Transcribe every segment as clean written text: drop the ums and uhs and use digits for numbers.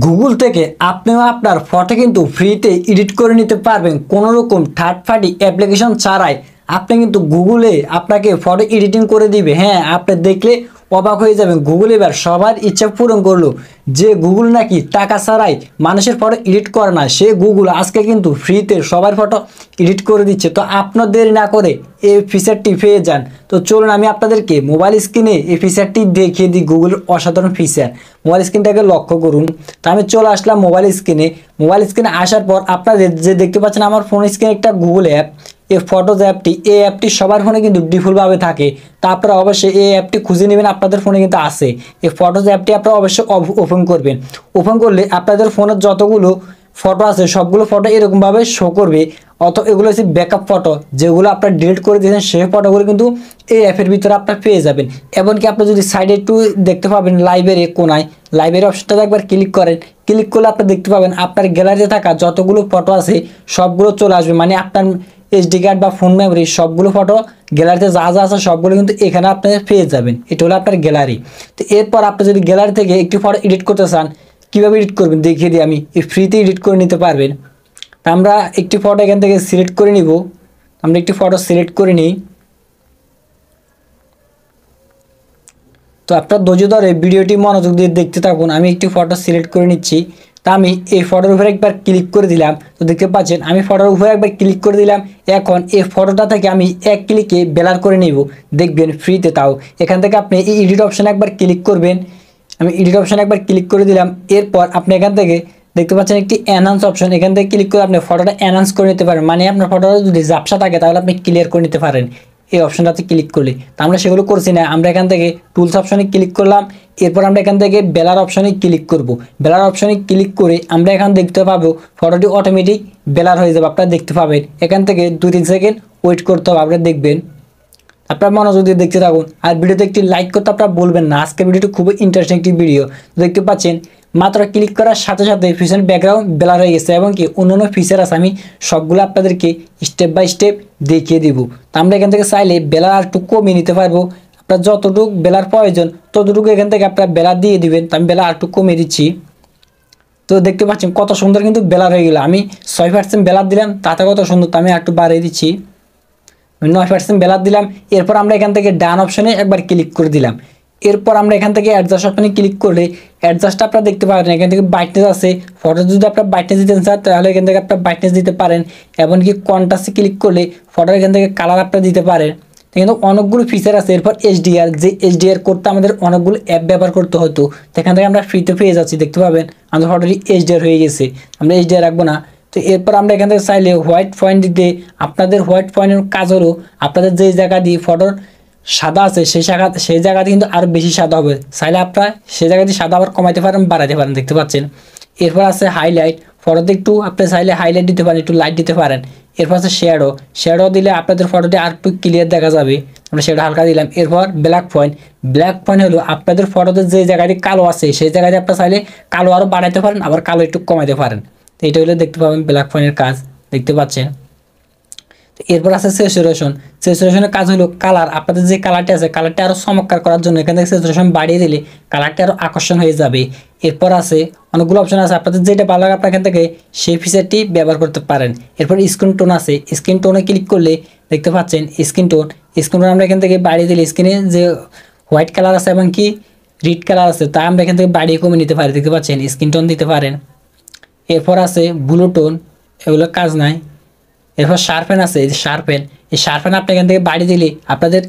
Google থেকে আপনিও আপনার ফটো কিন্তু ফ্রিতে এডিট করে নিতে পারবেন কোনো রকম থার্ড পার্টি অ্যাপ্লিকেশন ছাড়াই। আপনি কিন্তু গুগলে আপনাকে ফটো এডিটিং করে দিবে। হ্যাঁ, আপনি দেখলে অবাক হয়ে যাবেন। গুগল এবার সবার ইচ্ছা পূরণ করলো যে গুগল নাকি টাকা ছাড়াই মানুষের ফটো এডিট করে না, সে গুগল আজকে কিন্তু ফ্রিতে সবার ফটো এডিট করে দিচ্ছে। তো আপনার দেরি না করে এই ফিচারটি পেয়ে যান। তো চলুন আমি আপনাদেরকে মোবাইল স্ক্রিনে এই ফিচারটি দেখিয়ে দিই। গুগলের অসাধারণ ফিচার, মোবাইল স্ক্রিনটাকে লক্ষ্য করুন। তো আমি চলে আসলাম মোবাইল স্ক্রিনে। মোবাইল স্ক্রিনে আসার পর আপনাদের যে দেখতে পাচ্ছেন আমার ফোন স্ক্রিনে একটা গুগল অ্যাপ, এই ফটোজ অ্যাপটি, এই অ্যাপটি সবার ফোনে কিন্তু ডিফল্টভাবে থাকে। তা আপনারা অবশ্যই এই অ্যাপটি খুঁজে নেবেন, আপনাদের ফোনে কিন্তু আছে। এই ফটোজ অ্যাপটি আপনারা অবশ্যই ওপেন করবেন। ওপেন করলে আপনাদের ফোনের যতগুলো ফটো আছে সবগুলো ফটো এরকমভাবে শো করবে। এগুলো হচ্ছে ব্যাকআপ ফটো, যেগুলো আপনার ডিলিট করে দিয়েছেন সেই ফটোগুলো কিন্তু এই অ্যাপের ভিতরে আপনার পেয়ে যাবেন। এমনকি আপনি যদি সাইডে একটু দেখতে পাবেন লাইব্রেরি কোনায়, লাইব্রেরি অপশনটাতে একবার ক্লিক করেন। ক্লিক করলে আপনি দেখতে পাবেন আপনার গ্যালারিতে থাকা যতগুলো ফটো আছে সবগুলো চলে আসবে। মানে আপনার এসডি কার্ড বা ফোন মেমোরি সবগুলো ফটো গ্যালারিতে যা যা আছে সবগুলো কিন্তু এখানে আপনি পেয়ে যাবেন। এটা হলো আপনার গ্যালারি। তো এরপর আপনি যদি গ্যালারি থেকে একটি ফটো এডিট করতে চান, কীভাবে এডিট করবেন দেখিয়ে দিই আমি। এই ফ্রিতে এডিট করে নিতে পারবেন। তা আমরা একটি ফটো এখান থেকে সিলেক্ট করে নিব। আমরা একটি ফটো সিলেক্ট করে নিই। তো আপনার ধৈর্য ধরে ভিডিওটি মনোযোগ দিয়ে দেখতে থাকুন। আমি একটি ফটো সিলেক্ট করে নিচ্ছি। তা আমি এই ফটোর উপরে একবার ক্লিক করে দিলাম। তো দেখতে পাচ্ছেন আমি ফটোর উপরে একবার ক্লিক করে দিলাম। এখন এই ফটোটা থেকে আমি এক ক্লিকে ব্লার করে নিব, দেখবেন ফ্রিতে। তাও এখান থেকে আপনি এই এডিট অপশানে একবার ক্লিক করবেন। আমি এডিট অপশানে একবার ক্লিক করে দিলাম। এরপর আপনি এখান থেকে দেখতে পাচ্ছেন একটি এনহান্স অপশন, এখান থেকে ক্লিক করে আপনি ফটোটা এনহান্স করে নিতে পারেন। মানে আপনার ফটোটা যদি ঝাপসা থাকে তাহলে আপনি ক্লিয়ার করে নিতে পারেন এই অপশনটাতে ক্লিক করলে। তো আমরা সেগুলো করছি না, আমরা এখান থেকে টুলস অপশনে ক্লিক করলাম। এরপর আমরা এখান থেকে বেলার অপশনে ক্লিক করব। বেলার অপশনে ক্লিক করে আমরা এখান দেখতে পাবো ফটোটি অটোমেটিক বেলার হয়ে যাবে। আপনারা দেখতে পাবেন এখান থেকে 2-3 সেকেন্ড ওয়েট করতে হবে, আপনারা দেখবেন। আপনার মনোযোগ দিয়ে দেখতে থাকুন। আর ভিডিওতে একটি লাইক করতে আপনারা বলবেন না। আজকের ভিডিওটি খুবই ইন্টারেস্টিং একটি ভিডিও। দেখতে পাচ্ছেন মাত্র ক্লিক করার সাথে সাথে পিছনের ব্যাকগ্রাউন্ড ব্লার হয়ে গেছে এবং কি অন্যান্য ফিচার আছে, আমি সবগুলো আপনাদেরকে স্টেপ বাই স্টেপ দেখিয়ে দিব। তো আমরা এখান থেকে চাইলে ব্লার আর একটু কমিয়ে নিতে পারবো। আপনার যতটুকু ব্লার প্রয়োজন ততটুকু এখান থেকে আপনারা ব্লার দিয়ে দিবেন। তো আমি ব্লার আর একটু কমিয়ে দিচ্ছি। তো দেখতে পাচ্ছেন কত সুন্দর কিন্তু ব্লার হয়ে গেল। আমি 6% ব্লার দিলাম, তাতে কত সুন্দর। তো আমি একটু বাড়িয়ে দিচ্ছি, 9% ব্লার দিলাম। এরপর আমরা এখান থেকে ডান অপশনে একবার ক্লিক করে দিলাম। এরপর আমরা এখান থেকে অ্যাডজাস্ট অপশনে ক্লিক করলে অ্যাডজাস্ট আপনারা দেখতে পাবেন এখান থেকে ব্রাইটনেস আছে। ফটো যদি আপনার ব্রাইটনেস দিতে চান তাহলে এখান থেকে আপনার ব্রাইটনেস দিতে পারেন। এমনকি কন্ট্রাস্টে ক্লিক করলে ফটোর এখান থেকে কালার আপনারা দিতে পারেন। কিন্তু অনেকগুলো ফিচার আছে। এরপর এইচডিআর, যে এইচডিআর করতে আমাদের অনেকগুলো অ্যাপ ব্যবহার করতে হতো, সেখান থেকে আমরা ফ্রিতে পেয়ে যাচ্ছি। দেখতে পাবেন আমাদের ফটোটি এইচডিআর হয়ে গেছে। আমরা এইচডিআর রাখবো না। তো এরপর আমরা এখান থেকে চাইলে হোয়াইট পয়েন্ট দিতে, আপনাদের হোয়াইট পয়েন্টের কাজ হলো আপনাদের যেই জায়গা দিয়ে ফটোর সাদা আছে সেই জায়গাতে কিন্তু আরও বেশি সাদা হবে। চাইলে আপনারা সেই জায়গাতে সাদা আবার কমাইতে পারেন, বাড়াতে পারেন। দেখতে পাচ্ছেন এরপর আছে হাইলাইট। ফটোতে একটু আপনি চাইলে হাইলাইট দিতে পারেন, একটু লাইট দিতে পারেন। এরপর আছে শ্যাডো। শ্যাডো দিলে আপনাদের ফটোটি আর একটু ক্লিয়ার দেখা যাবে। আমরা শ্যাডো হালকা দিলাম। এরপর ব্ল্যাক পয়েন্ট। ব্ল্যাক পয়েন্ট হলো আপনাদের ফটোতে যে জায়গাটি কালো আছে সেই জায়গাতে আপনারা চাইলে কালো আরও বাড়াইতে পারেন, আবার কালো একটু কমাইতে পারেন। তো এটা হলে দেখতে পাবেন ব্ল্যাক পয়েন্টের কাজ। দেখতে পাচ্ছেন। তো এরপর আছে স্যাচুরেশন। স্যাচুরেশনের কাজ হলো কালার, আপনাদের যে কালারটি আছে কালারটি আরও চমৎকার করার জন্য এখান থেকে স্যাচুরেশন বাড়িয়ে দিলে কালারটি আরও আকর্ষণ হয়ে যাবে। এরপর আছে অনেকগুলো অপশন আছে, আপনাদের যেটা ভালো লাগে আপনার এখান থেকে সেই ফিচারটি ব্যবহার করতে পারেন। এরপর স্ক্রিন টোন আছে। স্ক্রিন টোনে ক্লিক করলে দেখতে পাচ্ছেন স্ক্রিন টোন আমরা এখান থেকে বাড়িয়ে দিলে স্ক্রিনে যে হোয়াইট কালার আছে এবং কি রেড কালার আছে তা আমরা এখান থেকে বাড়িয়ে কমে নিতে পারি। দেখতে পাচ্ছেন স্ক্রিন টোন দিতে পারেন। এরপর আছে ব্লু টোন, এগুলো কাজ নাই। এরপর শার্পেন আছে। এই শার্পেন, এই শার্পেন আপনি এখান থেকে বাড়িয়ে দিলে আপনাদের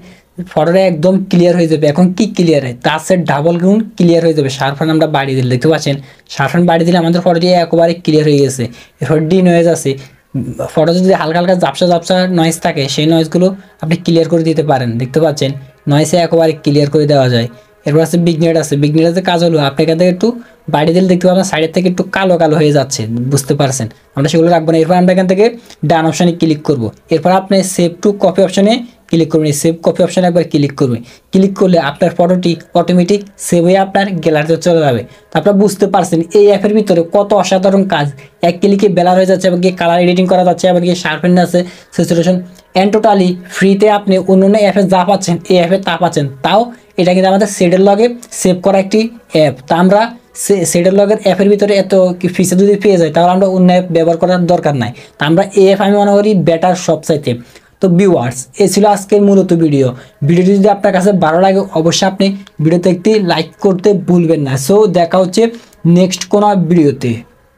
ফটোটা একদম ক্লিয়ার হয়ে যাবে। এখন কি ক্লিয়ার হয়, তার সে ডাবল গুণ ক্লিয়ার হয়ে যাবে শার্পেন আমরা বাড়িয়ে দিলে। দেখতে পাচ্ছেন শার্পেন বাড়িয়ে দিলে আমাদের ফটোটি একেবারে ক্লিয়ার হয়ে গেছে। এরপর ডি নয়েজ আছে। ফটো যদি হালকা হালকা ঝাপসা নয়েজ থাকে সেই নয়েজগুলো আপনি ক্লিয়ার করে দিতে পারেন। দেখতে পাচ্ছেন নয়েজে একেবারে ক্লিয়ার করে দেওয়া যায়। এরপর আছে বিগনেট আছে। বিগনেটের কাজ হলো আপনি এখান থেকে একটু বাড়িয়ে দিলে দেখতে পাবেন সাইডের থেকে একটু কালো কালো হয়ে যাচ্ছে, বুঝতে পারছেন। আমরা সেগুলো রাখবো না। এরপর আমরা এখান থেকে ডান অপশানে ক্লিক করব। এরপর আপনি সেভ টু কপি অপশানে ক্লিক করবেন। সেভ কপি অপশানে একবার ক্লিক করবেন। ক্লিক করলে আপনার ফটোটি অটোমেটিক সেভ হয়ে আপনার গ্যালারিতে চলে যাবে। তো আপনারা বুঝতে পারছেন এই অ্যাপের ভিতরে কত অসাধারণ কাজ। এক ক্লিকে ব্লার হয়ে যাচ্ছে এবং কি কালার এডিটিং করা যাচ্ছে এবং কি শার্পেন আছে, স্যাচুরেশন, অ্যান্ড টোটালি ফ্রিতে আপনি অন্য অন্য অ্যাপে যা পাচ্ছেন এই অ্যাপে তা পাচ্ছেন। তাও এটা কিন্তু আমাদের সেটের লগে সেভ করা একটি অ্যাপ। তা আমরা সেটের লগের অ্যাপের ভিতরে এত ফিচার যদি পেয়ে যাই তাহলে আমরা অন্য অ্যাপ ব্যবহার করার দরকার নাই। তা আমরা এই অ্যাপ আমি মনে করি বেটার সবচাইতে। তো ভিউয়ার্স, এ ছিল আজকের মূলত ভিডিওটি যদি আপনার কাছে ভালো লাগে অবশ্যই আপনি ভিডিওতে একটি লাইক করতে ভুলবেন না। সো দেখা হচ্ছে নেক্সট কোনো ভিডিওতে।